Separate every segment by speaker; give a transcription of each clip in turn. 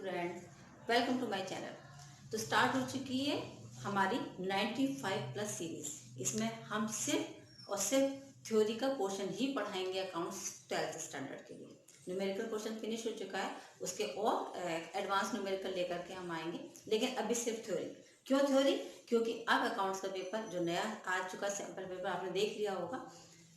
Speaker 1: Student, welcome to my channel. तो start हो चुकी है हमारी 95 प्लस सीरीज। इसमें हम सिर्फ और सिर्फ थ्योरी का पोर्शन ही पढ़ाएंगे अकाउंट्स 12th स्टैंडर्ड के लिए। न्यूमेरिकल पोर्शन फिनिश हो चुका है, उसके और एडवांस न्यूमेरिकल लेकर के हम आएंगे, लेकिन अभी सिर्फ थ्योरी। क्यों थ्योरी? क्योंकि अब अकाउंट्स का पेपर जो नया आ चुका सैम्पल पेपर आपने देख लिया होगा,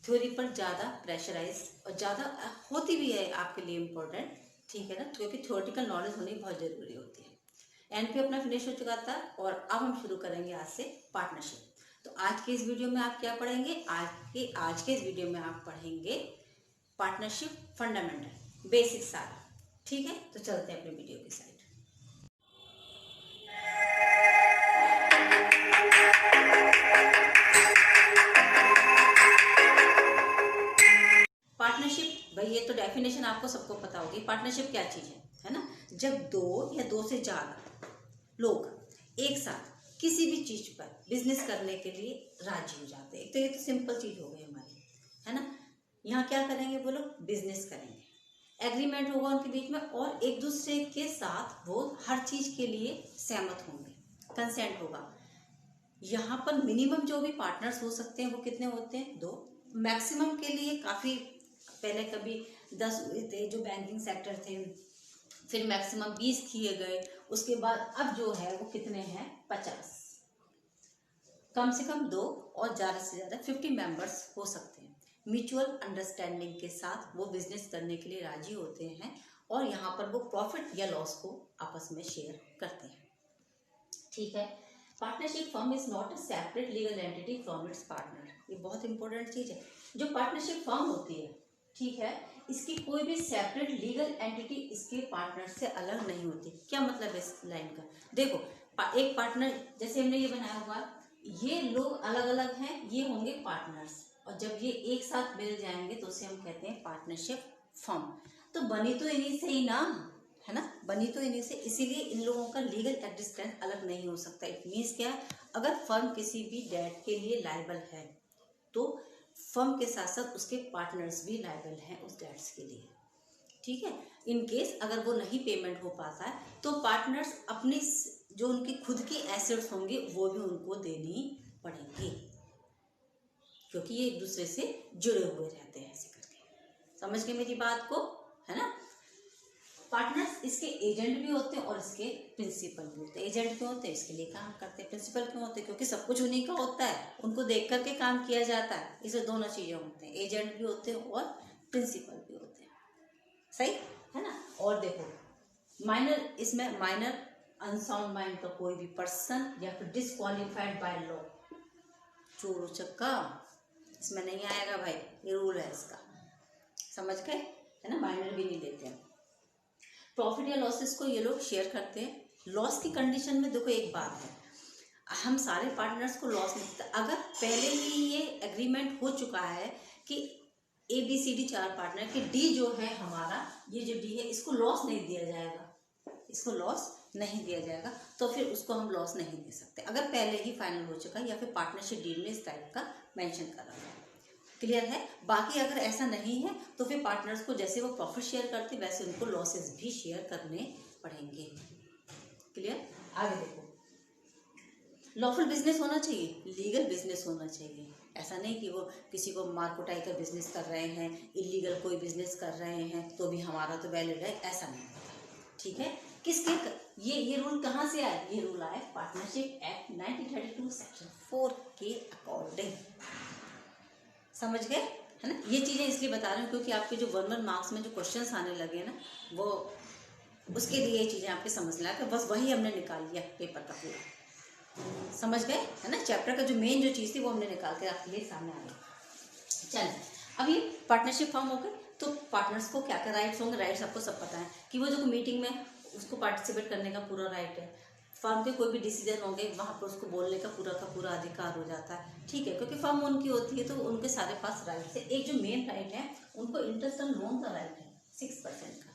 Speaker 1: थ्योरी पर ज़्यादा प्रेशराइज और ज़्यादा होती भी है आपके लिए इम्पोर्टेंट, ठीक है ना, क्योंकि थ्योरेटिकल नॉलेज होनी बहुत ज़रूरी होती है। एनपी अपना फिनिश हो चुका था और अब हम शुरू करेंगे आज से पार्टनरशिप। तो आज के इस वीडियो में आप क्या पढ़ेंगे? आज के इस वीडियो में आप पढ़ेंगे पार्टनरशिप फंडामेंटल, बेसिक सारा। ठीक है, तो चलते हैं अपने वीडियो की साइड। पार्टनरशिप, भाई ये तो डेफिनेशन आपको सबको पता होगी। पार्टनरशिप क्या चीज़ है ना? जब दो या दो से ज़्यादा लोग एक साथ किसी भी चीज़ पर बिजनेस करने के लिए राजी हो जाते हैं। तो ये तो सिंपल चीज़ हो गई हमारी, है ना। यहाँ क्या करेंगे वो लोग? बिजनेस करेंगे, एग्रीमेंट होगा उनके बीच में और एक दूसरे के साथ वो हर चीज़ के लिए सहमत होंगे, कंसेंट होगा। यहाँ पर मिनिमम जो भी पार्टनर्स हो सकते हैं वो कितने होते हैं? 2। मैक्सिमम के लिए काफ़ी पहले कभी 10 हुए थे जो बैंकिंग सेक्टर थे, फिर मैक्सिमम 20 किए गए, उसके बाद अब जो है वो कितने हैं? 50। कम से कम 2 और ज़्यादा से ज़्यादा 50 मेंबर्स हो सकते हैं। म्यूचुअल अंडरस्टैंडिंग के साथ वो बिजनेस करने के लिए राजी होते हैं और यहाँ पर वो प्रॉफिट या लॉस को आपस में शेयर करते हैं। ठीक है। Partnership firm is not a separate legal entity from its partner. ये बहुत इंपॉर्टेंट चीज है। जो पार्टनरशिप फर्म होती है, ठीक है, इसकी कोई भी सेपरेट लीगल एंटिटी इसके पार्टनर से अलग नहीं होती। क्या मतलब है इस लाइन का? देखो, एक पार्टनर, जैसे हमने ये बनाया हुआ, ये लोग अलग अलग हैं, ये होंगे पार्टनर्स, और जब ये एक साथ मिल जाएंगे तो उसे हम कहते हैं पार्टनरशिप फर्म। तो बनी तो इन्हीं से ही ना, है ना, बनी तो इन्हीं से, इसीलिए इन लोगों का लीगल एग्जिस्टेंस अलग नहीं हो सकता। इट मीन्स क्या? अगर फर्म किसी भी डेट के लिए लायबल है तो फर्म के साथ साथ उसके पार्टनर्स भी लायबल हैं उस डेट्स के लिए। ठीक है। इन केस अगर वो नहीं पेमेंट हो पाता है तो पार्टनर्स अपनी जो उनकी खुद की एसेट्स होंगे वो भी उनको देनी पड़ेंगी, क्योंकि ये एक दूसरे से जुड़े हुए रहते हैं। ऐसे करके समझ गए मेरी बात को, है ना। पार्टनर्स इसके एजेंट भी होते हैं और इसके प्रिंसिपल भी होते हैं। एजेंट क्यों होते हैं? इसके लिए काम करते हैं। प्रिंसिपल क्यों होते हैं? क्योंकि सब कुछ उन्हीं का होता है, उनको देख करके काम किया जाता है। इसे दोनों चीजें होते हैं, एजेंट भी होते हैं और प्रिंसिपल भी होते हैं। सही है ना। और देखो, माइनर, इसमें माइनर अनसाउंड माइंड का कोई भी पर्सन या फिर डिसक्वालिफाइड बाय लॉ, चोर उचक्का इसमें नहीं आएगा भाई, ये रूल है इसका। समझ गए, है ना। माइनर भी नहीं लेते हैं। प्रॉफिट या लॉसेस को ये लोग शेयर करते हैं। लॉस की कंडीशन में देखो एक बात है, हम सारे पार्टनर्स को लॉस नहीं देते। अगर पहले ही ये एग्रीमेंट हो चुका है कि ABCD 4 पार्टनर कि डी जो है हमारा, ये जो डी है इसको लॉस नहीं दिया जाएगा, इसको लॉस नहीं दिया जाएगा, तो फिर उसको हम लॉस नहीं दे सकते अगर पहले ही फाइनल हो चुका है या फिर पार्टनरशिप डील में इस टाइप का मेंशन कर रहा है। क्लियर है। बाकी अगर ऐसा नहीं है तो फिर पार्टनर्स को जैसे वो प्रॉफिट शेयर करते वैसे उनको लॉसेस भी शेयर करने पड़ेंगे। क्लियर। आगे देखो, लॉफुल बिजनेस होना चाहिए, लीगल बिजनेस होना चाहिए। ऐसा नहीं कि वो किसी को मार कुटाई का बिजनेस कर रहे हैं, इलीगल कोई बिजनेस कर रहे हैं तो भी हमारा तो वैलिड है, ऐसा नहीं होता। ठीक है। किसके ये रूल कहाँ से आए? ये रूल आए पार्टनरशिप एक्ट 1932 सेक्शन 4 के अकॉर्डिंग। समझ गए, है ना। ये चीज़ें इसलिए बता रहे हूँ क्योंकि आपके जो 1 मार्क्स में जो क्वेश्चंस आने लगे हैं ना, वो उसके लिए ये चीज़ें आपके समझ में आकर बस वही हमने निकाल लिया पेपर का पूरा। समझ गए, है ना। चैप्टर का जो मेन जो चीज़ थी वो हमने निकाल के आपके लिए सामने आ गई। चल, अब ये पार्टनरशिप फॉर्म हो गए तो पार्टनर्स को क्या क्या राइट्स होंगे? राइट्स आपको सब पता है कि वो जो मीटिंग में उसको पार्टिसिपेट करने का पूरा राइट है। फर्म के कोई भी डिसीजन होंगे वहाँ पर उसको बोलने का पूरा अधिकार हो जाता है। ठीक है, क्योंकि फर्म उनकी होती है तो उनके सारे पास राइट है। एक जो मेन राइट है उनको इंटरेस्ट ऑन लोन का राइट है 6% का।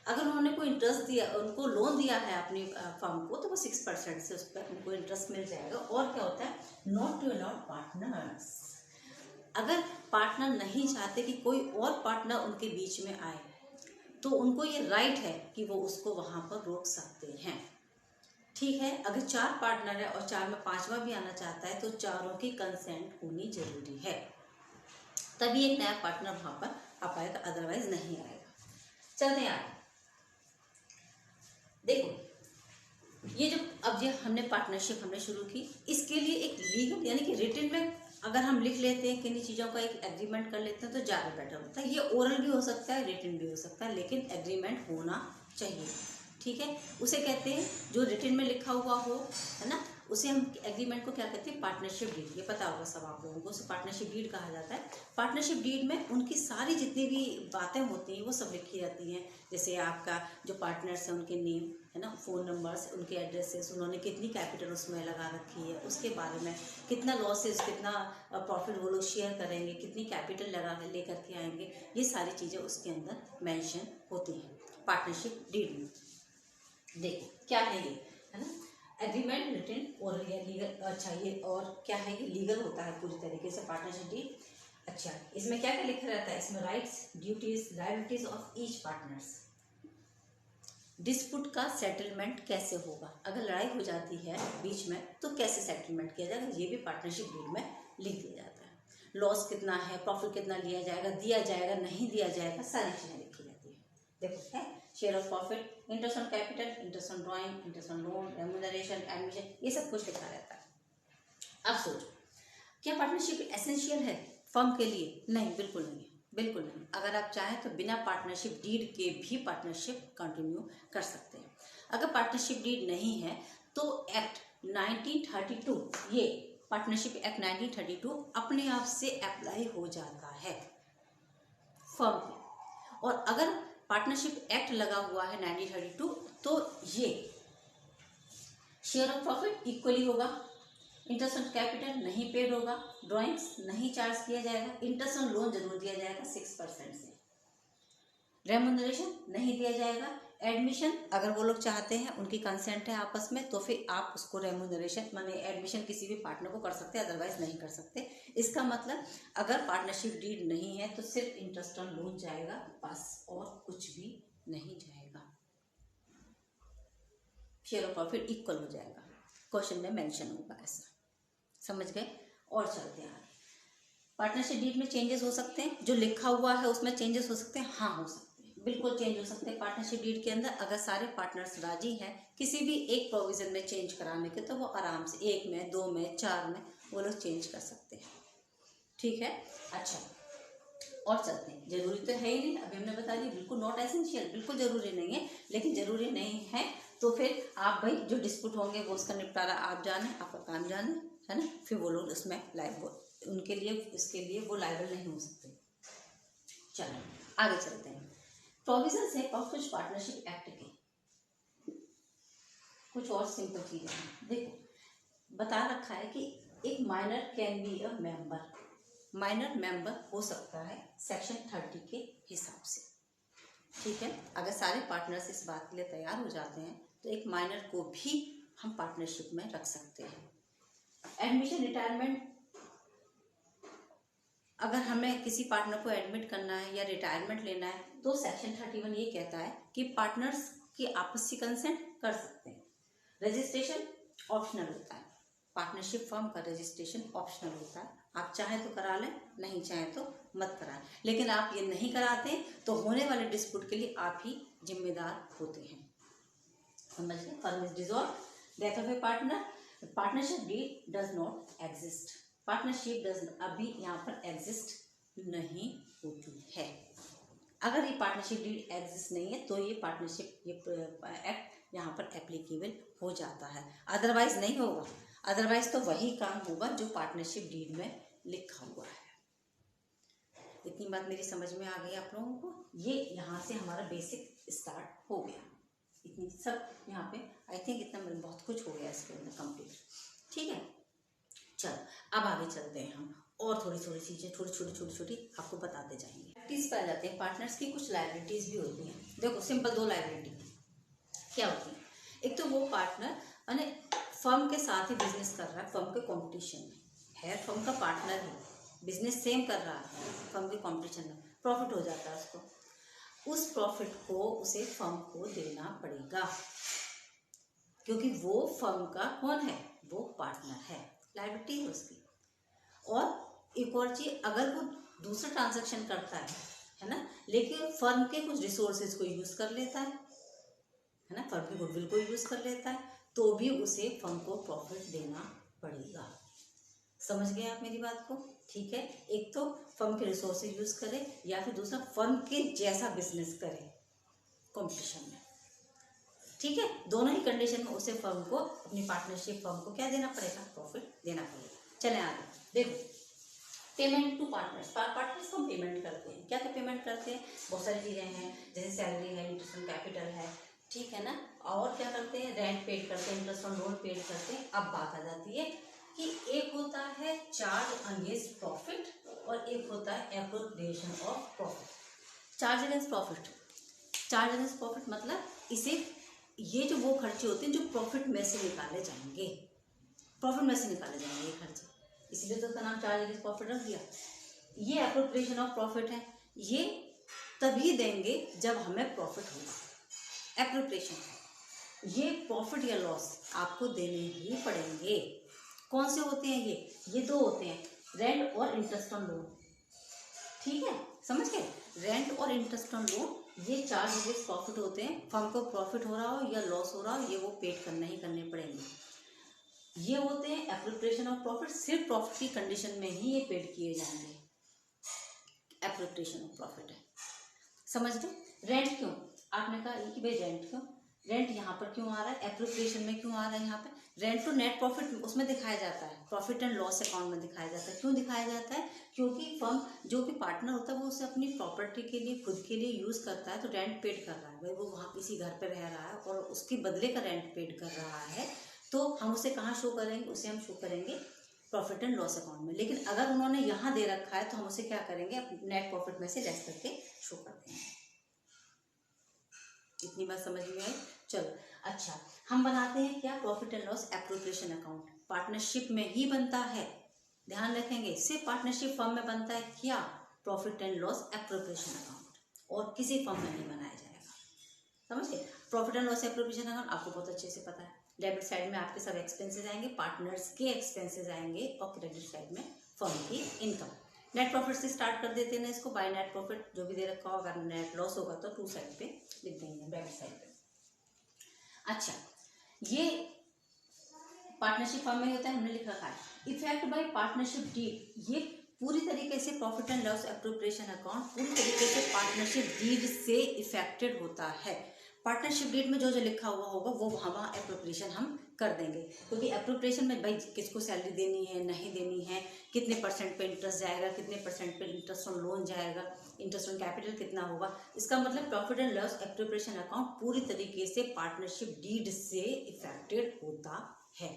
Speaker 1: अगर उन्होंने कोई इंटरेस्ट दिया, उनको लोन दिया है अपनी फर्म को, तो वो 6% से उस पर उनको इंटरेस्ट मिल जाएगा। और क्या होता है? नॉट टू अलाउ पार्टनर्स, अगर पार्टनर नहीं चाहते कि कोई और पार्टनर उनके बीच में आए, तो उनको ये राइट है कि वो उसको वहाँ पर रोक सकते हैं। ठीक है, अगर 4 पार्टनर है और 4 में 5वां भी आना चाहता है तो चारों की कंसेंट होनी जरूरी है, तभी एक नया पार्टनर वहाँ पर आ पाएगा, अदरवाइज नहीं आएगा। चलते हैं आगे। देखो ये जो अब ये हमने पार्टनरशिप हमने शुरू की, इसके लिए एक लीगल यानी कि रिटन में अगर हम लिख लेते हैं, किन्हीं चीज़ों का एक एग्रीमेंट कर लेते हैं तो ज़्यादा बेटर होता है। ये ओरल भी हो सकता है, रिटन भी हो सकता है, लेकिन एग्रीमेंट होना चाहिए। ठीक है, उसे कहते हैं जो रिटन में लिखा हुआ हो, है ना, उसे हम एग्रीमेंट को क्या कहते हैं, पार्टनरशिप डीड। ये पता होगा सब आप लोगों को, उसे पार्टनरशिप डीड कहा जाता है। पार्टनरशिप डीड में उनकी सारी जितनी भी बातें होती हैं वो सब लिखी रहती हैं, जैसे आपका जो पार्टनर्स हैं उनके नेम, है ना, फ़ोन नंबर्स, उनके एड्रेसेस, उन्होंने कितनी कैपिटल उसमें लगा रखी है, उसके बारे में कितना लॉसेस, कितना प्रॉफिट वो लोग शेयर करेंगे, कितनी कैपिटल लगा लेकर के आएंगे, ये सारी चीज़ें उसके अंदर मेंशन होती हैं पार्टनरशिप डीड में। देखो क्या है ये, है ना, एग्रीमेंट रिटन और लीगल। अच्छा ये और क्या है, ये लीगल होता है पूरी तरीके से पार्टनरशिप डीड। अच्छा इसमें क्या क्या लिखा रहता है, इसमें rights, duties, liabilities of each partners. Dispute का सेटलमेंट कैसे होगा, अगर लड़ाई हो जाती है बीच में तो कैसे सेटलमेंट किया जाएगा, ये भी पार्टनरशिप डीड में लिख दिया जाता है। लॉस कितना है, प्रॉफिट कितना लिया जाएगा, दिया जाएगा नहीं दिया जाएगा, सारी चीज़ें लिखी रहती है। देखो है share of profit, interest on capital, interest on drawing, interest on loan, remuneration, admission, ये सब कुछ लिखा रहता है। अब सोचो क्या पार्टनरशिप एसेंशियल है फर्म के लिए? नहीं, बिल्कुल नहीं, बिल्कुल नहीं। अगर आप चाहें तो बिना पार्टनरशिप डीड के भी पार्टनरशिप कंटिन्यू कर सकते हैं। अगर पार्टनरशिप डीड नहीं है तो एक्ट 1932, ये पार्टनरशिप एक्ट 1932 अपने आप से अप्लाई हो जाता है फर्म पे। और अगर पार्टनरशिप एक्ट लगा हुआ है 1932 तो ये शेयर ऑफ प्रॉफिट इक्वली होगा, इंटरेस्ट ऑन कैपिटल नहीं पेड होगा, ड्राइंग्स नहीं चार्ज किया जाएगा, इंटरेस्ट ऑन लोन जरूर दिया जाएगा 6% से, रेम्यूनरेशन नहीं दिया जाएगा, एडमिशन अगर वो लोग चाहते हैं, उनकी कंसेंट है आपस में, तो फिर आप उसको रेम्यूनरेशन माने एडमिशन किसी भी पार्टनर को कर सकते हैं, अदरवाइज नहीं कर सकते। इसका मतलब अगर पार्टनरशिप डीड नहीं है तो सिर्फ इंटरेस्ट ऑन लोन जाएगा बस, और कुछ भी नहीं जाएगा। शेयर ऑफ प्रॉफिट इक्वल हो जाएगा, क्वेश्चन में मेंशन होगा ऐसा, समझ गए। और चलते हैं आगे। पार्टनरशिप डीड में चेंजेस हो सकते हैं, जो लिखा हुआ है उसमें चेंजेस हो सकते हैं, हाँ हो सकते हैं, बिल्कुल चेंज हो सकते हैं पार्टनरशिप डीड के अंदर। अगर सारे पार्टनर्स राजी हैं किसी भी एक प्रोविजन में चेंज कराने के, तो वो आराम से 1 में, 2 में, 4 में वो लोग चेंज कर सकते हैं। ठीक है, अच्छा और चलते हैं। जरूरी तो है ही नहीं, अभी हमने बता दिया, बिल्कुल नॉट एसेंशियल, बिल्कुल जरूरी नहीं है, लेकिन जरूरी नहीं है तो फिर आप भाई जो डिस्प्यूट होंगे वो उसका निपटारा आप जाने, आपका काम जाने, है ना, फिर वो लोग उसमें लायबल, उनके लिए इसके लिए वो लायबल नहीं हो सकते। चलो आगे चलते हैं। प्रोविजन है कुछ पार्टनरशिप एक्ट के, कुछ और सिंपल चीजें हैं। देखो बता रखा है कि एक minor can be a member, minor member हो सकता है सेक्शन 30 के हिसाब से। ठीक है, अगर सारे पार्टनर्स इस बात के लिए तैयार हो जाते हैं तो एक माइनर को भी हम पार्टनरशिप में रख सकते हैं। एडमिशन रिटायरमेंट, अगर हमें किसी पार्टनर को एडमिट करना है या रिटायरमेंट लेना है तो सेक्शन 31 ये कहता है कि पार्टनर्स की आपसी कंसेंट कर सकते हैं। रजिस्ट्रेशन ऑप्शनल होता है, पार्टनरशिप फर्म का रजिस्ट्रेशन ऑप्शनल होता है, आप चाहें तो करा लें, नहीं चाहें तो मत कराएं। लेकिन आप ये नहीं कराते तो होने वाले डिस्प्यूट के लिए आप ही जिम्मेदार होते हैं, समझ गए। Firm is dissolve, death of a partner, partnership deed does not exist, partnership does अभी यहाँ पर एग्जिस्ट नहीं होती है। अगर ये पार्टनरशिप डीड एग्जिस्ट नहीं है तो ये पार्टनरशिप ये एक्ट यहाँ पर एप्लीकेबल हो जाता है, अदरवाइज नहीं होगा। अदरवाइज तो वही काम होगा जो पार्टनरशिप डीड में लिखा हुआ है। इतनी बात मेरी समझ में आ गई आप लोगों को? ये यहाँ से हमारा बेसिक स्टार्ट हो गया, इतनी सब यहाँ पे आई थिंक इतना बहुत कुछ हो गया इसके अंदर कंप्लीट। ठीक है, चलो अब आगे चलते हैं हम, और थोड़ी थोड़ी चीज़ें छोटी छोटी आपको बताते जाएंगे। प्रैक्टिस पर आ जाते हैं। पार्टनर्स की कुछ लायबिलिटीज़ भी होती हैं। देखो सिंपल 2 लायबिलिटी क्या होती है। एक तो वो पार्टनर माने फर्म के साथ ही बिजनेस कर रहा है, फर्म के कंपटीशन में है, फर्म का पार्टनर है, बिजनेस सेम कर रहा है, फर्म के कंपटीशन में प्रॉफिट हो जाता है उसको। उस प्रॉफिट को उसे फर्म को देना पड़ेगा, क्योंकि वो फर्म का कौन है, वो पार्टनर है, लायबिलिटी है उसकी। और एक और चीज, अगर वो दूसरा ट्रांजैक्शन करता है ना, लेकिन फर्म के कुछ रिसोर्सेज को यूज कर लेता है ना, फर्म की गुडविल को यूज कर लेता है, तो भी उसे फर्म को प्रॉफिट देना पड़ेगा। समझ गए आप मेरी बात को? ठीक है, एक तो फर्म के रिसोर्सेज यूज करे, या फिर दूसरा फर्म के जैसा बिजनेस करे कंपटीशन में। ठीक है, दोनों ही कंडीशन में उसे फर्म को, अपनी पार्टनरशिप फर्म को क्या देना पड़ेगा, प्रॉफिट देना पड़ेगा। चलें आगे देखो, पेमेंट टू पार्टनर्स। पार्टनर्स को हम पेमेंट करते हैं, क्या क्या पेमेंट करते हैं, बहुत सारी चीजें हैं, जैसे सैलरी है, इंटरेस्ट ऑन कैपिटल है, ठीक है ना, और क्या करते हैं, रेंट पेड करते हैं, इंटरेस्ट ऑन लोन पेड करते हैं। अब बात आ जाती है कि एक होता है चार्ज अगेंस्ट प्रॉफिट और एक होता है appropriation of profit. Charge against profit, charge against profit मतलब इसे, ये जो वो खर्चे होते हैं जो प्रॉफिट में से निकाले जाएंगे, प्रॉफिट में से निकाले जाएंगे ये खर्चे, इसलिए तो उसका नाम चार्ज अगेंस्ट प्रॉफिट रख दिया। ये एप्रोप्रिएशन ऑफ प्रॉफिट है, ये तभी देंगे जब हमें प्रॉफिट होगा। एप्रोप्रिएशन, ये प्रॉफिट या लॉस आपको देने ही पड़ेंगे। कौन से होते हैं ये दो होते हैं, रेंट और इंटरेस्ट ऑन लोन। ठीक है, समझ गए, रेंट और इंटरेस्ट ऑन लोन ये चार्ज अगेंस्ट प्रॉफिट होते हैं। फर्म को प्रॉफिट हो रहा हो या लॉस हो रहा हो, ये वो पेड करना ही करने पड़ेंगे। ये होते हैं एप्रोप्रिएशन ऑफ प्रॉफिट, सिर्फ प्रॉफिट की कंडीशन में ही ये पेड किए जाएंगे, एप्रोप्रिएशन ऑफ प्रॉफिट है। समझ गए। रेंट क्यों, आपने कहा कि भाई रेंट क्यों, रेंट यहाँ पर क्यों आ रहा है, एप्रोप्रिएशन में क्यों आ रहा है, यहाँ पे रेंट तो नेट प्रॉफिट उसमें दिखाया जाता है, प्रॉफिट एंड लॉस अकाउंट में दिखाया जाता है। क्यों दिखाया जाता है, क्योंकि फर्म जो भी पार्टनर होता है वो उसे अपनी प्रॉपर्टी के लिए, खुद के लिए यूज करता है, तो रेंट पेड कर रहा है, भाई वो वहाँ किसी घर पे रह रहा है और उसके बदले का रेंट पेड कर रहा है, तो हम उसे कहाँ शो करेंगे, उसे हम शो करेंगे प्रॉफिट एंड लॉस अकाउंट में। लेकिन अगर उन्होंने यहाँ दे रखा है तो हम उसे क्या करेंगे, नेट प्रॉफिट में से लेस करके शो करते हैं। इतनी बात समझ में आई? चलो अच्छा, हम बनाते हैं क्या, profit and loss appropriation account partnership में ही बनता है, ध्यान रखेंगे, सिर्फ पार्टनरशिप फर्म में बनता है क्या, profit and loss appropriation account, और किसी फर्म में नहीं बनाया जाएगा। समझ गए, profit and loss appropriation account आपको बहुत अच्छे से पता है। डेबिट साइड में आपके सब एक्सपेंसेस आएंगे, पार्टनर्स के एक्सपेंसेस आएंगे, और क्रेडिट साइड में फर्म की इनकम। नेट प्रॉफिट से स्टार्ट कर देते हैं इसको, बाय नेट प्रॉफिट जो भी दे रखा होगा, अगर नेट लॉस होगा तो टू साइड पे लिख देंगे, डेबिट साइड पे। अच्छा, ये पार्टनरशिप फर्म में होता है, हमने लिख रखा है। इफेक्ट बाय पार्टनरशिप डीड, ये पूरी तरीके से profit and loss appropriation account पूरी तरीके से पार्टनरशिप डीड से इफेक्टेड होता है। पार्टनरशिप डीड में जो जो लिखा हुआ होगा वो वहाँ एप्रोप्रिएशन हम कर देंगे, क्योंकि एप्रोप्रिएशन में भाई किसको सैलरी देनी है, नहीं देनी है, कितने परसेंट पे इंटरेस्ट जाएगा, कितने परसेंट पे इंटरेस्ट ऑन लोन जाएगा, इंटरेस्ट ऑन कैपिटल कितना होगा, इसका मतलब profit and loss appropriation account पूरी तरीके से पार्टनरशिप डीड से इफेक्टेड होता है।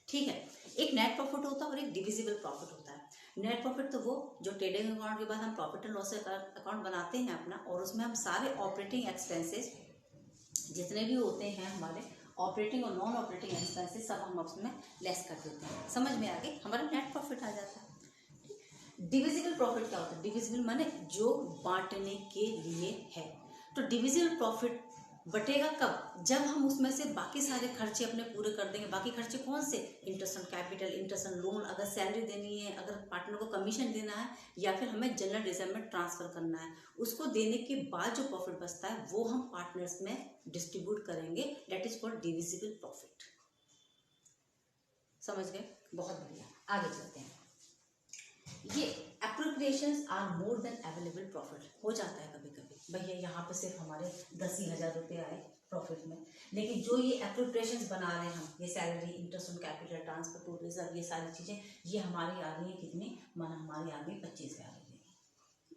Speaker 1: ठीक है, एक नेट प्रॉफिट होता है और एक डिविजिबल प्रॉफिट होता है। नेट प्रॉफिट तो वो जो ट्रेडिंग अकाउंट के बाद हम प्रॉफिट एंड लॉस अकाउंट बनाते हैं अपना, और उसमें हम सारे ऑपरेटिंग एक्सपेंसेस जितने भी होते हैं हमारे ऑपरेटिंग और नॉन ऑपरेटिंग एक्सपेंसेस सब हम उसमें लेस कर देते हैं। समझ में आ गई, हमारा नेट प्रॉफिट आ जाता है। डिविजिबल प्रॉफिट क्या होता है, डिविजिबल माने जो बांटने के लिए है। तो डिविजिबल प्रॉफिट बटेगा कब, जब हम उसमें से बाकी सारे खर्चे अपने पूरे कर देंगे। बाकी खर्चे कौन से, interest on capital, interest on loan, अगर सैलरी देनी है, अगर पार्टनर को कमीशन देना है, या फिर हमें जनरल रिजर्व में ट्रांसफर करना है, उसको देने के बाद जो प्रॉफिट बचता है वो हम पार्टनर्स में डिस्ट्रीब्यूट करेंगे, that is called divisible profit. समझ गए, बहुत बढ़िया। आगे चलते हैं। ये appropriations are more than available profit हो जाता है कभी कभी, भैया यहाँ पे सिर्फ हमारे 10,000 रुपये आए प्रॉफिट में, लेकिन जो ये एप्रोप्रिएशंस बना रहे हैं हम, ये salary, interest on capital, transfer to reserve, ये सारी चीज़ें, ये हमारी आ रही है कितनी, मन हमारी आ गई 25,000 रुपये।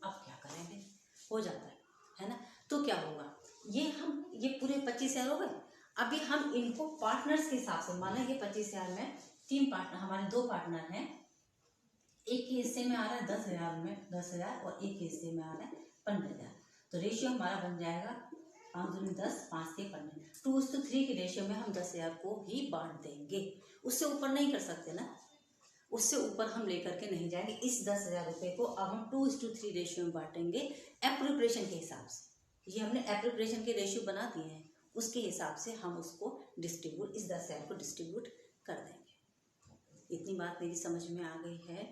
Speaker 1: अब क्या करेंगे, हो जाता है ना, तो क्या होगा, ये पूरे 25,000 हो गए। अभी हम इनको पार्टनर्स के हिसाब से, माना ये 25,000 में 3 पार्टनर, हमारे 2 पार्टनर हैं, एक के हिस्से में आ रहा है 10,000 में 10,000 और एक के हिस्से में आ रहा है 15,000, तो रेशियो हमारा बन जाएगा 5 दूनी 10, 5 के 15, 2:3 के रेशियो में हम 10,000 को ही बांट देंगे। उससे ऊपर नहीं कर सकते ना, उससे ऊपर हम लेकर के नहीं जाएंगे। इस 10,000 रुपये को अब हम 2:3 रेशियो में बांटेंगे एप्रोप्रिएशन के हिसाब से। ये हमने एप्रोप्रिएशन के रेशियो बना दिए हैं, उसके हिसाब से हम उसको डिस्ट्रीब्यूट, इस 10 शेयर को डिस्ट्रीब्यूट कर देंगे। इतनी बात मेरी समझ में आ गई है,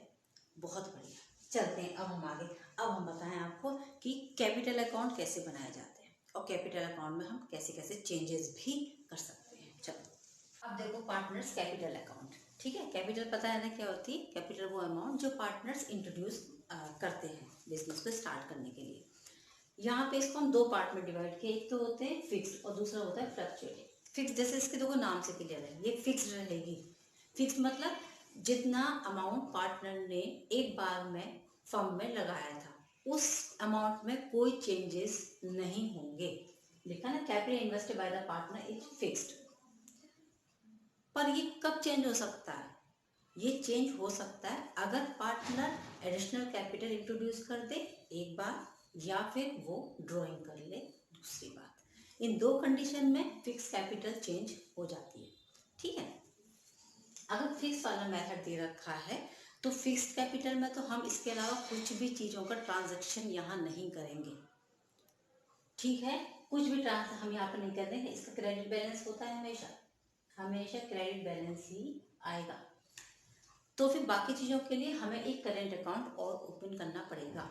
Speaker 1: बहुत बढ़िया। चलते हैं अब हम आगे। अब हम बताएं आपको कि कैपिटल अकाउंट कैसे बनाए जाते हैं और कैपिटल अकाउंट में हम कैसे कैसे चेंजेस भी कर सकते हैं। चलो अब देखो पार्टनर्स कैपिटल अकाउंट, ठीक है। कैपिटल पता है ना क्या होती है? कैपिटल वो अमाउंट जो पार्टनर्स इंट्रोड्यूस करते हैं बिजनेस को स्टार्ट करने के लिए। यहाँ पे इसको हम दो पार्ट में डिवाइड किए, एक तो होते हैं फिक्स्ड और दूसरा होता है फ्लक्चुएटिंग। फिक्स जैसे इसके देखो नाम से क्लियर है, ये फिक्स रहेगी। फिक्स मतलब जितना अमाउंट पार्टनर ने एक बार में फर्म में लगाया था उस अमाउंट में कोई चेंजेस नहीं होंगे। लिखा ना, capital invested by the partner is fixed. पर ये कब चेंज हो सकता है? ये चेंज हो सकता है अगर पार्टनर एडिशनल कैपिटल इंट्रोड्यूस कर दे एक बार, या फिर वो ड्राइंग कर ले दूसरी बार। इन दो कंडीशन में फिक्स कैपिटल चेंज हो जाती है, ठीक है। अगर फिक्स वाला मेथड दे रखा है तो फिक्स कैपिटल में तो हम इसके अलावा कुछ भी चीज़ों का ट्रांजैक्शन यहाँ नहीं करेंगे, ठीक है। कुछ भी ट्रांसफर हम यहाँ पर नहीं कर देंगे। इसका क्रेडिट बैलेंस होता है हमेशा, हमेशा क्रेडिट बैलेंस ही आएगा। तो फिर बाकी चीज़ों के लिए हमें एक करेंट अकाउंट और ओपन करना पड़ेगा।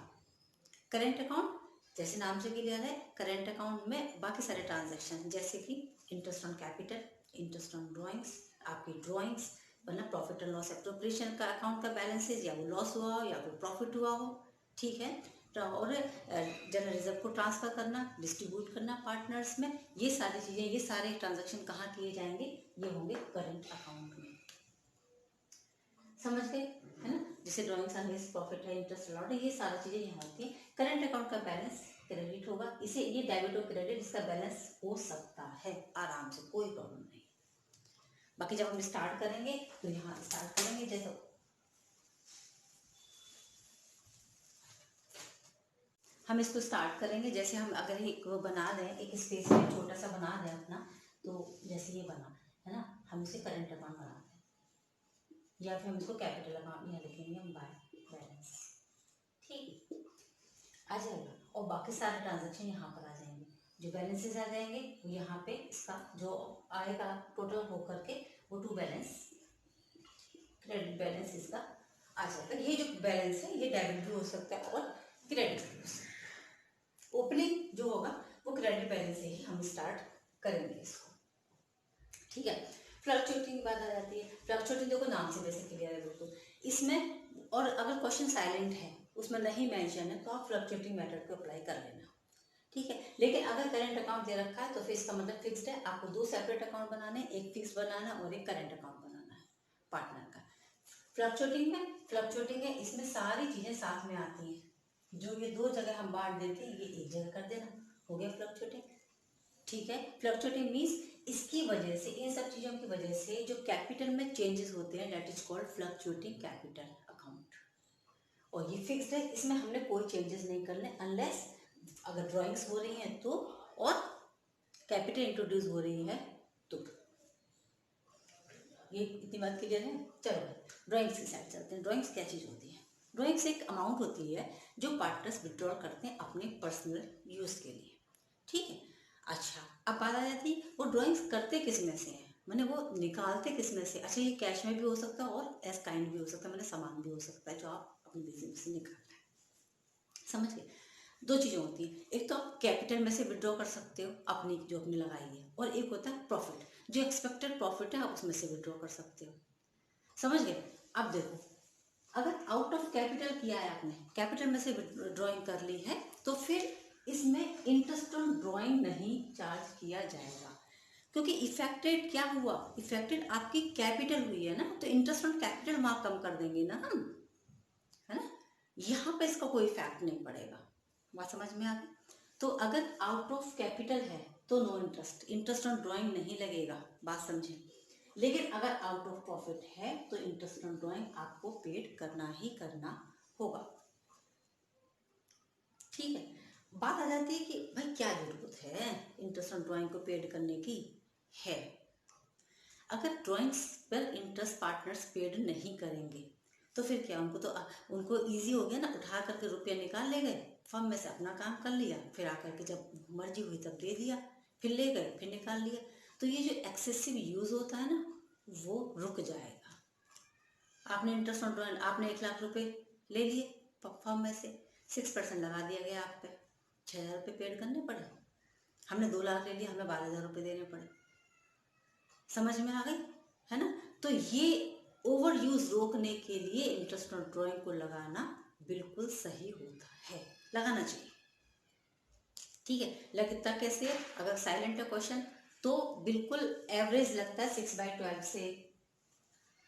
Speaker 1: करेंट अकाउंट जैसे नाम से क्लियर है, करेंट अकाउंट में बाकी सारे ट्रांजैक्शन जैसे कि interest on capital, interest on drawings, आपकी ड्राइंग्स, वरना प्रॉफिट एंड लॉस एप्रोप्रिएशन का अकाउंट का बैलेंसेज, या वो लॉस हुआ हो या फिर प्रॉफिट हुआ हो, ठीक है। और जनरल रिजर्व को ट्रांसफर करना, डिस्ट्रीब्यूट करना पार्टनर्स में, ये सारी चीज़ें, ये सारे ट्रांजैक्शन कहाँ किए जाएंगे? ये होंगे करेंट अकाउंट में। समझ गए, है ना। जैसे ड्राइंग सर्विस, प्रॉफिट है, इंटरेस्ट लॉट है, ये सारी चीजें यहाँ होती है। करंट अकाउंट का बैलेंस क्रेडिट होगा, इसे ये डेबिट और क्रेडिट इसका बैलेंस हो सकता है आराम से, कोई प्रॉब्लम नहीं। बाकी जब हम स्टार्ट करेंगे तो यहाँ स्टार्ट करेंगे, जैसे हम इसको स्टार्ट करेंगे, जैसे हम अगर एक बना दें, एक स्पेस में छोटा सा बना दें अपना, तो जैसे ये बना है ना, हम इसे करंट अकाउंट बना दें, या फिर हम इसको कैपिटल अकाउंट यहाँ लिखेंगे हम बाय बैलेंस, ठीक है, आ जाएगा। और बाकी सारे ट्रांजैक्शन यहाँ पर आ जाएंगे, जो बैलेंसेस आ जाएंगे वो यहाँ पे इसका जो आएगा टोटल होकर के वो टू बैलेंस, क्रेडिट बैलेंस इसका आ जाएगा। ये जो बैलेंस है ये डेबिट भी हो सकता है और क्रेडिट भी हो सकता है। ओपनिंग जो होगा वो क्रेडिट बैलेंस से ही हम स्टार्ट करेंगे इसको, ठीक है। फ्लक्चुएटिंग की बात आ जाती है। फ्लक्चुएटिंग देखो नाम से वैसे क्लियर है बिल्कुल इसमें, और अगर क्वेश्चन साइलेंट है उसमें नहीं मेंशन है तो आप फ्लक्चुएटिंग मेथड को अप्लाई कर लेना, ठीक है। लेकिन अगर करंट अकाउंट दे रखा है तो फिर इसका मतलब फिक्स्ड है, आपको दो सेपरेट अकाउंट बनाने, एक फिक्स बनाना और एक करंट अकाउंट बनाना है पार्टनर का। फ्लक्चुएटिंग में, फ्लक्चुएटिंग है इसमें सारी चीजें साथ में आती हैं, जो ये दो जगह हम बांट देते हैं ये एक जगह कर देना, हो गया फ्लक्चुएटिंग, ठीक है। फ्लक्चुएटिंग मीन्स इसकी वजह से, इन सब चीज़ों की वजह से जो कैपिटल में चेंजेस होते हैं that is called fluctuating capital account. और ये फिक्स्ड है, इसमें हमने कोई चेंजेस नहीं करने अनलेस अगर ड्राइंग्स हो रही हैं तो, और कैपिटल इंट्रोड्यूस हो रही है तो। ये इतनी बात क्लियर है। चलो ड्राइंग्स की साइड चलते हैं। ड्राइंग्स क्या चीज़ होती है? ड्राइंग्स एक अमाउंट होती है जो पार्टनर्स विड्रॉ करते हैं अपने पर्सनल यूज़ के लिए, ठीक है। अच्छा अब बात आ जाती है वो ड्राइंग्स करते किस में से हैं, मैंने वो निकालते किस में से। अच्छा ये कैश में भी हो सकता है और एज काइंड भी हो सकता है, मैंने सामान भी हो सकता है जो आप अपने बिजनेस से निकालना है, समझ गए। दो चीज़ें होती हैं, एक तो आप कैपिटल में से विड्रॉ कर सकते हो अपनी जो अपनी लगाई है, और एक होता है प्रॉफिट, जो एक्सपेक्टेड प्रॉफिट है आप उसमें से विड्रॉ कर सकते हो, समझ गए। अब देखो अगर आउट ऑफ कैपिटल किया है आपने, कैपिटल में से ड्राइंग कर ली है, तो फिर इसमें इंटरेस्ट ऑन ड्राइंग नहीं चार्ज किया जाएगा, क्योंकि इफेक्टेड क्या हुआ, इफेक्टेड आपकी कैपिटल हुई है ना, तो इंटरेस्ट ऑन कैपिटल हम कम कर देंगे ना हम, है ना। यहाँ पे इसका कोई इफेक्ट नहीं पड़ेगा, बात समझ में आ गई। तो अगर आउट ऑफ कैपिटल है तो no interest, interest on drawing नहीं लगेगा, बात समझे। लेकिन अगर आउट ऑफ प्रॉफिट है तो इंटरेस्ट ऑन ड्राइंग आपको पेड करना ही करना होगा, ठीक है। बात आ जाती है कि भाई क्या जरूरत है इंटरेस्ट ऑन ड्राइंग को पेड करने की है। अगर ड्राइंग्स पर इंटरेस्ट पार्टनर्स पेड नहीं करेंगे तो फिर क्या, उनको तो उनको इजी हो गया ना, उठा करके रुपया निकाल ले गए फर्म में से अपना काम कर लिया, फिर आकर के जब मर्जी हुई तब दे दिया, फिर ले गए, फिर निकाल लिया। तो ये जो एक्सेसिव यूज होता है ना, वो रुक जाएगा। आपने इंटरेस्ट ऑन ड्रॉइंग, आपने 1 लाख रुपए ले लिए फर्म में से, 6% लगा दिया गया आप पे, 6,000 रुपये पेड करने पड़े। हमने 2 लाख ले लिया, हमें 12,000 रुपये देने पड़े। समझ में आ गई है ना। तो ये ओवर यूज रोकने के लिए इंटरेस्ट ऑन ड्रॉइंग को लगाना बिल्कुल सही होता है, लगाना चाहिए। ठीक है, लगता कैसे है, अगर साइलेंट है क्वेश्चन तो बिल्कुल एवरेज लगता है 6/12 से।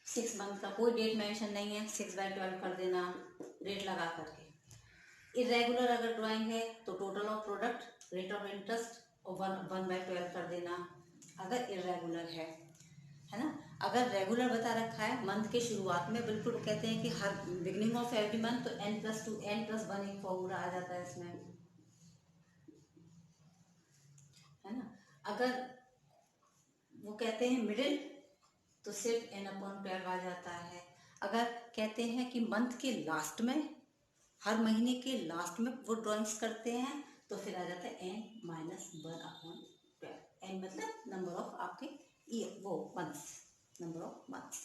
Speaker 1: 6 मंथ का कोई डेट मेंशन नहीं है, 6/12 कर देना रेट लगा करके। इरेगुलर अगर ड्राइंग है तो total of product rate of interest और 1/12 कर देना अगर इरेगुलर है ना। अगर रेगुलर बता रखा है मंथ के शुरुआत में, बिल्कुल कहते हैं कि हर बिगनिंग ऑफ एवरी मंथ, तो n+2 n+1 एक फॉर्मूला आ जाता है इसमें, है ना। अगर वो कहते हैं मिडिल तो सिर्फ n/12 आ जाता है। अगर कहते हैं कि मंथ के लास्ट में, हर महीने के लास्ट में वो ड्राइंग्स करते हैं, तो फिर आ जाता है n-1/12। n मतलब नंबर ऑफ आपके ईयर, वो मंथ्स, नंबर ऑफ मंथ्स।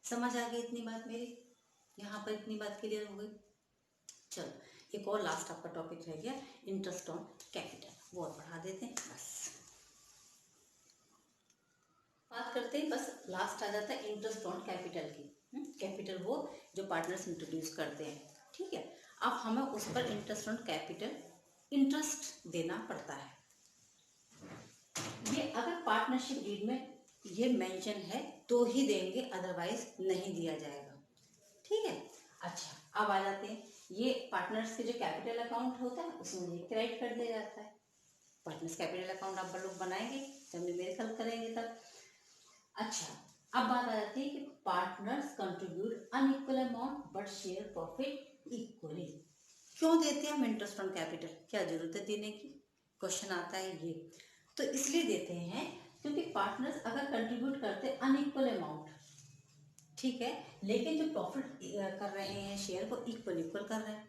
Speaker 1: समझ आ गई इतनी बात मेरी, यहाँ पर इतनी बात क्लियर हो गई। चलो एक और लास्ट आपका टॉपिक रह गया, इंटरेस्ट ऑन कैपिटल, वो और बढ़ा देते हैं बस। बात करते हैं, बस लास्ट आ जाता है इंटरेस्ट ऑन कैपिटल की। कैपिटल वो जो पार्टनर्स इंट्रोड्यूस करते हैं, ठीक है। अब हमें उस पर इंटरेस्ट ऑन कैपिटल इंटरेस्ट देना पड़ता है। ये अगर पार्टनरशिप डीड में ये मेंशन है तो ही देंगे, अदरवाइज नहीं दिया जाएगा, ठीक है। अच्छा अब आ जाते हैं, ये पार्टनर्स के जो कैपिटल अकाउंट होता है उसमें ये क्रेडिट कर दिया जाता है। पार्टनर्स कैपिटल अकाउंट आप लोग बनाएंगे जब न्यूमेरिकल करेंगे तब। अच्छा अब बात आ जाती है कि partners contribute unequal amount but share profit equally. क्यों देते हैं हम इंटरेस्ट ऑन कैपिटल, क्या जरूरत है देने की, क्वेश्चन आता है ये। तो इसलिए देते हैं क्योंकि पार्टनर्स अगर कंट्रीब्यूट करते अनइक्वल अमाउंट, ठीक है, लेकिन जो प्रॉफिट कर रहे हैं शेयर को इक्वल कर रहे हैं।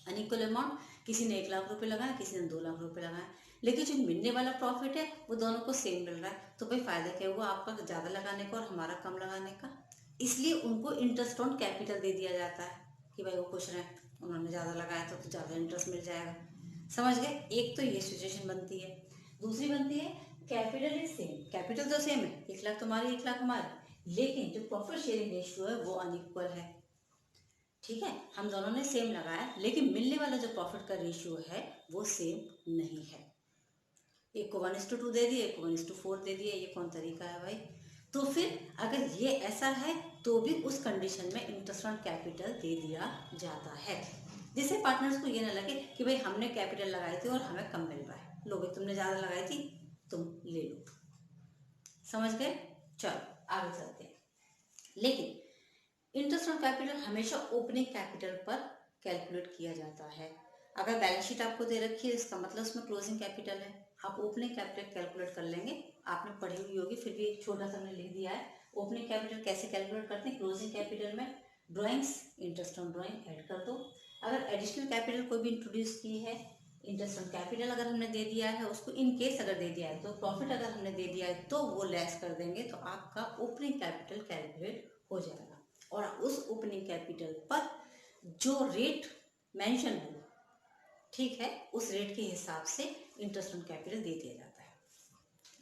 Speaker 1: अनइक्वल अमाउंट, किसी ने 1 लाख रुपए लगाए, किसी ने 2 लाख रुपए लगाए, लेकिन जो मिलने वाला प्रॉफिट है वो दोनों को सेम मिल रहा है, तो भाई फायदा क्या हुआ आपका ज़्यादा लगाने का और हमारा कम लगाने का। इसलिए उनको इंटरेस्ट ऑन कैपिटल दे दिया जाता है कि भाई वो खुश रहें, उन्होंने ज़्यादा लगाया तो ज़्यादा इंटरेस्ट मिल जाएगा। समझ गए, एक तो ये सिचुएशन बनती है। दूसरी बनती है कैपिटल इज सेम, कैपिटल तो सेम है, 1 लाख तुम्हारी 1 लाख हमारी, लेकिन जो प्रॉफिट शेयरिंग रेशियो है वो अनइक्वल है, ठीक है। हम दोनों ने सेम लगाया लेकिन मिलने वाला जो प्रॉफिट का रेशियो है वो सेम नहीं है। एक को 1:2 दे दिए, एक को 1:4 दे दिए, ये कौन तरीका है भाई। तो फिर अगर ये ऐसा है तो भी उस कंडीशन में इंटरेस्ट ऑन कैपिटल दे दिया जाता है, जिससे पार्टनर्स को ये ना लगे कि भाई हमने कैपिटल लगाई थी और हमें कम मिल रहा है, लो भाई तुमने ज़्यादा लगाई थी तुम ले लो। समझ गए, चलो आगे चलते हैं। लेकिन इंटरेस्ट ऑन कैपिटल हमेशा ओपनिंग कैपिटल पर कैलकुलेट किया जाता है। अगर बैलेंस शीट आपको दे रखी है इसका मतलब उसमें क्लोजिंग कैपिटल है, आप ओपनिंग कैपिटल कैलकुलेट कर लेंगे, आपने पढ़ी हुई होगी, फिर भी एक छोटा सा हमने लिख दिया है। ओपनिंग कैपिटल कैसे कैलकुलेट करते हैं, क्लोजिंग कैपिटल में drawings interest on drawing add कर दो। अगर एडिशनल कैपिटल कोई भी इंट्रोड्यूस की है, इंटरेस्ट ऑन कैपिटल अगर हमने दे दिया है उसको, इन केस अगर दे दिया है तो प्रॉफिट अगर हमने दे दिया है तो वो लेस कर देंगे, तो आपका ओपनिंग कैपिटल कैलकुलेट हो जाएगा और उस ओपनिंग कैपिटल पर जो रेट मेंशन हो, ठीक है, उस रेट के हिसाब से इंटरेस्ट ऑन कैपिटल दे दिया जाता है।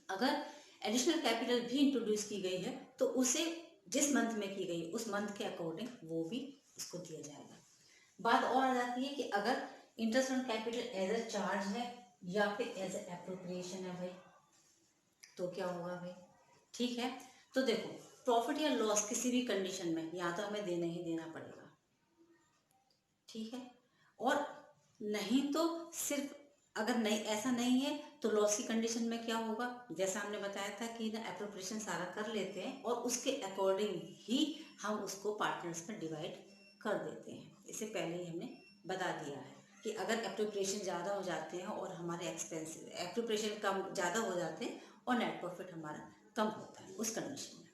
Speaker 1: अगर एडिशनल कैपिटल भी इंट्रोड्यूस की गई है तो उसे जिस मंथ में की गई उस मंथ के अकॉर्डिंग वो भी इसको दिया जाएगा। बात और आ जाती है कि अगर interest on capital as a charge है या फिर एज अ एप्रोप्रिएशन है भाई, तो क्या होगा भाई, ठीक है। तो देखो प्रॉफिट या लॉस किसी भी कंडीशन में या तो हमें देना ही देना पड़ेगा, ठीक है, और नहीं तो सिर्फ अगर नहीं ऐसा नहीं है तो लॉस की कंडीशन में क्या होगा, जैसा हमने बताया था कि ना एप्रोप्रिएशन सारा कर लेते हैं और उसके अकॉर्डिंग ही हम उसको पार्टनर्स में डिवाइड कर देते हैं। इससे पहले ही हमने बता दिया है कि अगर एप्रोप्रिएशन ज़्यादा हो जाते हैं और हमारे एक्सपेंस एप्रोप्रिएशन कम ज़्यादा हो जाते हैं और नेट प्रॉफिट हमारा कम होता है उस कंडीशन में।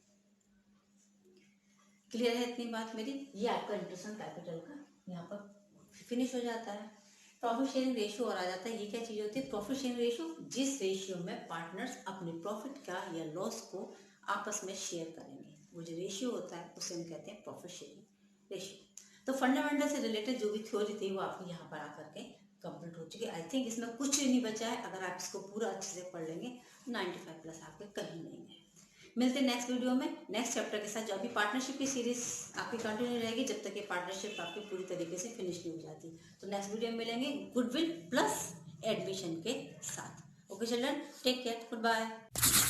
Speaker 1: क्लियर है इतनी बात मेरी, ये आपका इंटरेस्ट ऑन कैपिटल का यहाँ पर फिनिश हो जाता है। प्रॉफिट शेयरिंग रेशियो और आ जाता है। ये क्या चीज़ होती है? प्रॉफिट शेयरिंग रेशियो, जिस रेशियो में पार्टनर्स अपने प्रॉफिट का या लॉस को आपस में शेयर करेंगे, वो जो रेशियो होता है उसे हम कहते हैं प्रॉफिट शेयरिंग रेशियो। तो फंडामेंटल से रिलेटेड जो भी थ्योरी थी वो आपकी यहाँ पर आकर के कंप्लीट हो चुकी है। आई थिंक इसमें कुछ नहीं बचा है। अगर आप इसको पूरा अच्छे से पढ़ लेंगे 95 प्लस आपके कहीं नहीं है। मिलते हैं नेक्स्ट वीडियो में नेक्स्ट चैप्टर के साथ, जो अभी पार्टनरशिप की सीरीज आपकी कंटिन्यू रहेगी जब तक ये पार्टनरशिप आपकी पूरी तरीके से फिनिश नहीं हो जाती। तो नेक्स्ट वीडियो में मिलेंगे गुडविल प्लस एडमिशन के साथ। Okay children, take care, good bye.